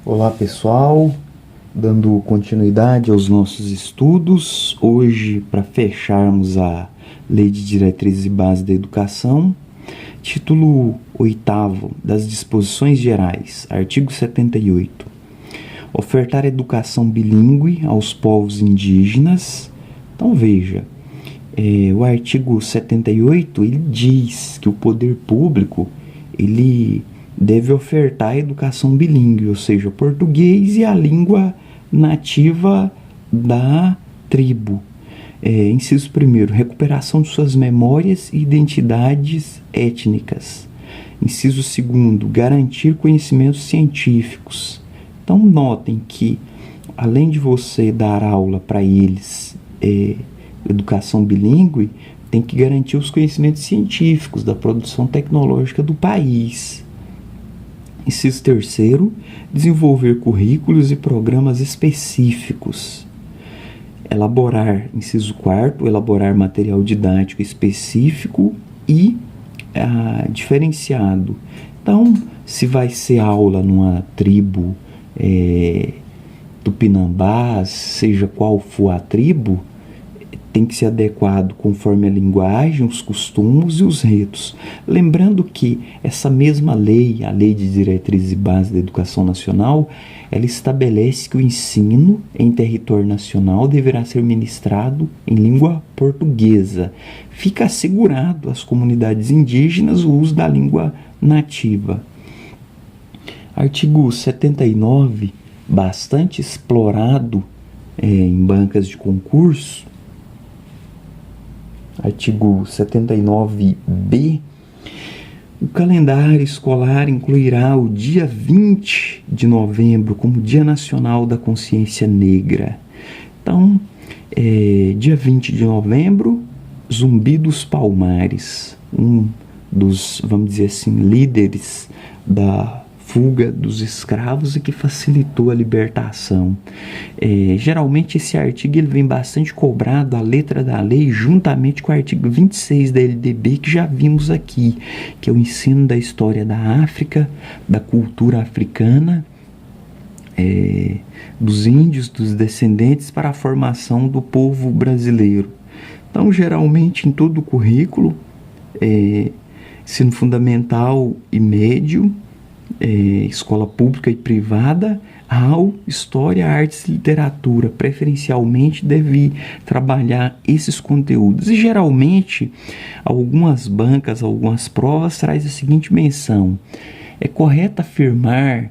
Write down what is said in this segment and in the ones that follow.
Olá pessoal, dando continuidade aos nossos estudos, hoje para fecharmos a Lei de Diretrizes e Bases da Educação, título 8º das Disposições Gerais, artigo 78, ofertar educação bilíngue aos povos indígenas. Então veja, o artigo 78 ele diz que o poder público ele deve ofertar a educação bilíngue, ou seja, português e a língua nativa da tribo. Inciso 1º, recuperação de suas memórias e identidades étnicas. Inciso 2º, garantir conhecimentos científicos. Então notem que, além de você dar aula para eles, educação bilíngue, tem que garantir os conhecimentos científicos da produção tecnológica do país. Inciso 3º, desenvolver currículos e programas específicos. Inciso 4º, elaborar material didático específico e diferenciado. Então, se vai ser aula numa tribo tupinambás, seja qual for a tribo, tem que ser adequado conforme a linguagem, os costumes e os ritos. Lembrando que essa mesma lei, a Lei de Diretrizes e Bases da Educação Nacional, ela estabelece que o ensino em território nacional deverá ser ministrado em língua portuguesa. Fica assegurado às comunidades indígenas o uso da língua nativa. Artigo 79, bastante explorado em bancas de concurso. Artigo 79b, o calendário escolar incluirá o dia 20 de novembro como Dia Nacional da Consciência Negra. Então, dia 20 de novembro, Zumbi dos Palmares, um dos, vamos dizer assim, líderes da fuga dos escravos e que facilitou a libertação. Geralmente esse artigo ele vem bastante cobrado, a letra da lei, juntamente com o artigo 26 da LDB, que já vimos aqui, que é o ensino da história da África, da cultura africana, dos índios, dos descendentes, para a formação do povo brasileiro. Então, geralmente, em todo o currículo, ensino fundamental e médio, escola pública e privada, história, artes e literatura, preferencialmente deve trabalhar esses conteúdos. E geralmente, algumas bancas, algumas provas traz a seguinte menção: é correto afirmar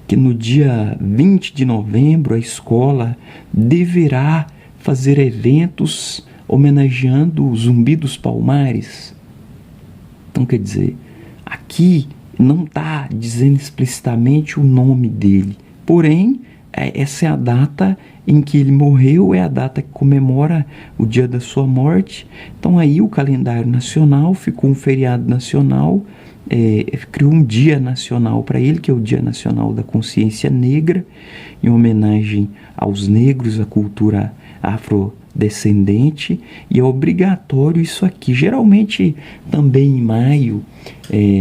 que no dia 20 de novembro a escola deverá fazer eventos homenageando o Zumbi dos Palmares? Então, quer dizer, aqui não está dizendo explicitamente o nome dele, porém, essa é a data em que ele morreu, é a data que comemora o dia da sua morte. Então aí o calendário nacional ficou um feriado nacional, criou um dia nacional para ele, que é o Dia Nacional da Consciência Negra, em homenagem aos negros, à cultura afrodescendente, e é obrigatório isso aqui. Geralmente também em maio,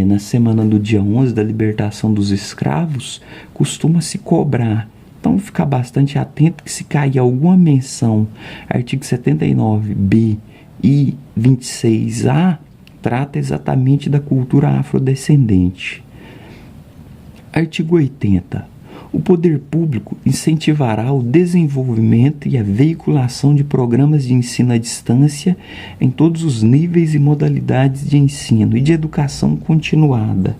na semana do dia 11 da libertação dos escravos, costuma se cobrar. Então ficar bastante atento que se cair alguma menção, artigo 79b e 26a, trata exatamente da cultura afrodescendente. Artigo 80. O poder público incentivará o desenvolvimento e a veiculação de programas de ensino à distância em todos os níveis e modalidades de ensino e de educação continuada.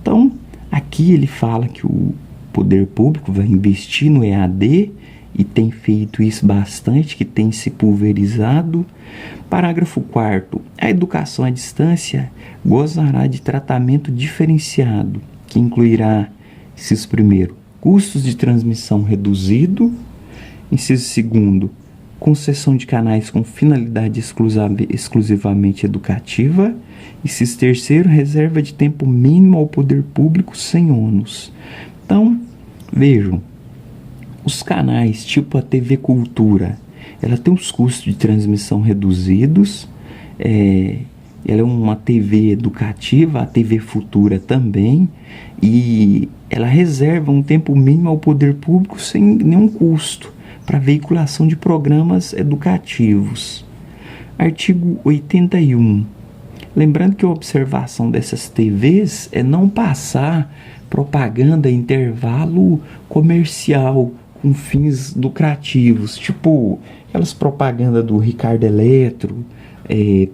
Então, aqui ele fala que o poder público vai investir no EAD e tem feito isso bastante, que tem se pulverizado. Parágrafo 4º. A educação à distância gozará de tratamento diferenciado, que incluirá, inciso 1º, custos de transmissão reduzido. Inciso 2º, concessão de canais com finalidade exclusivamente educativa. Inciso 3º, reserva de tempo mínimo ao poder público sem ônus. Então, vejam, os canais tipo a TV Cultura, ela tem os custos de transmissão reduzidos, ela é uma TV educativa, a TV Futura também, e ela reserva um tempo mínimo ao poder público sem nenhum custo para veiculação de programas educativos. Artigo 81. Lembrando que a observação dessas TVs é não passar propaganda em intervalo comercial com fins lucrativos, tipo aquelas propagandas do Ricardo Eletro,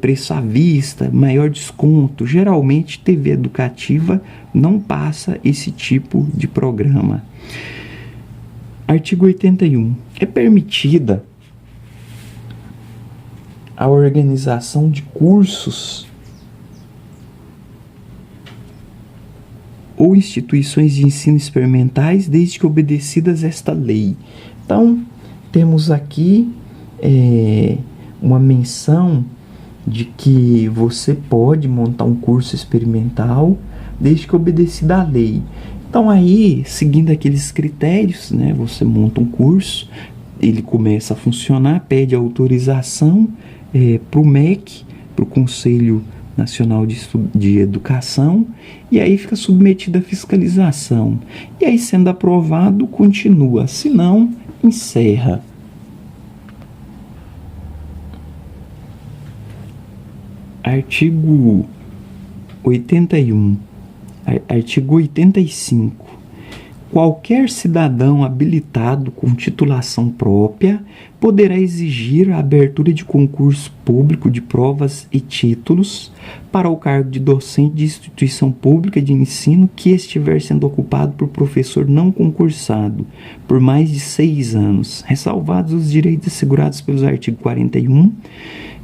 preço à vista, maior desconto. Geralmente TV educativa não passa esse tipo de programa. Artigo 81. É permitida a organização de cursos ou instituições de ensino experimentais, desde que obedecidas esta lei. Então, temos aqui uma menção de que você pode montar um curso experimental, desde que obedecida a lei. Então, aí, seguindo aqueles critérios, né, você monta um curso, ele começa a funcionar, pede autorização para o MEC, para o Conselho Nacional de Educação, e aí fica submetido à fiscalização. E aí, sendo aprovado, continua, se não, encerra. Artigo 81. Artigo 85. Qualquer cidadão habilitado com titulação própria poderá exigir a abertura de concurso público de provas e títulos para o cargo de docente de instituição pública de ensino que estiver sendo ocupado por professor não concursado por mais de 6 anos, ressalvados os direitos assegurados pelos artigos 41,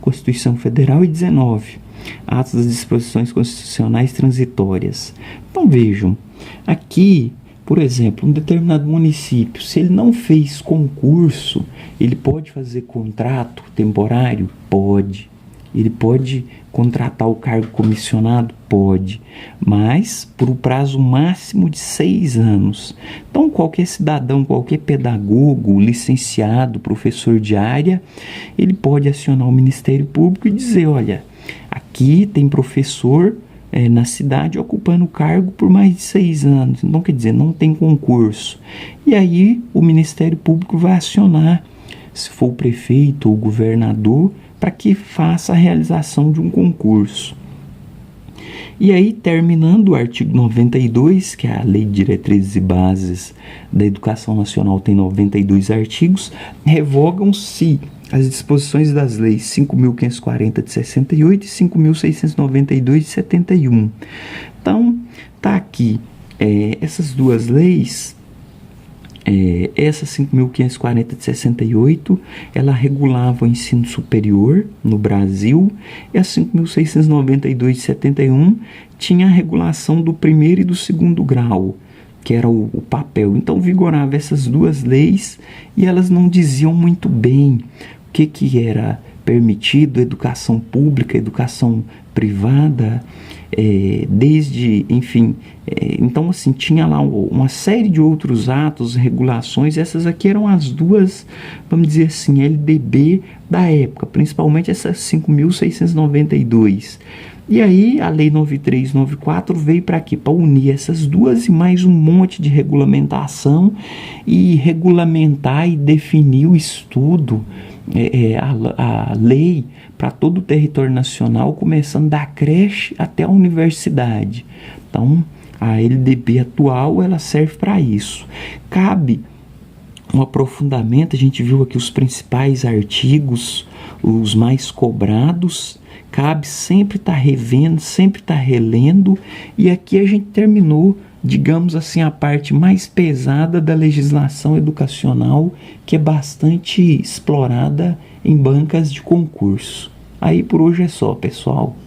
Constituição Federal, e 19, atos das disposições constitucionais transitórias. Então vejam, aqui, por exemplo, um determinado município, se ele não fez concurso, ele pode fazer contrato temporário? Pode. Ele pode contratar o cargo comissionado? Pode. Mas por um prazo máximo de 6 anos. Então, qualquer cidadão, qualquer pedagogo, licenciado, professor de área, ele pode acionar o Ministério Público e dizer, olha, aqui tem professor na cidade ocupando o cargo por mais de 6 anos. Então, quer dizer, não tem concurso. E aí o Ministério Público vai acionar, se for o prefeito ou o governador, para que faça a realização de um concurso. E aí, terminando o artigo 92, que é a Lei de Diretrizes e Bases da Educação Nacional, tem 92 artigos, revogam-se as disposições das leis 5.540 de 68 e 5.692 de 71. Então, tá aqui, essas duas leis, essa 5.540 de 68, ela regulava o ensino superior no Brasil, e a 5.692 de 71 tinha a regulação do primeiro e do segundo grau, que era o papel. Então vigorava essas duas leis e elas não diziam muito bem o que era permitido, educação pública, educação privada, desde, enfim, então assim, tinha lá uma série de outros atos, regulações. Essas aqui eram as duas, vamos dizer assim, LDB da época, principalmente essa 5.692. E aí a Lei 9394 veio para quê? Para unir essas duas e mais um monte de regulamentação e regulamentar e definir o estudo, a lei para todo o território nacional, começando da creche até a universidade. Então, a LDB atual, ela serve para isso. Cabe um aprofundamento, a gente viu aqui os principais artigos, os mais cobrados. Cabe sempre estar revendo, sempre estar relendo, e aqui a gente terminou, digamos assim, a parte mais pesada da legislação educacional, que é bastante explorada em bancas de concurso. Aí por hoje é só, pessoal.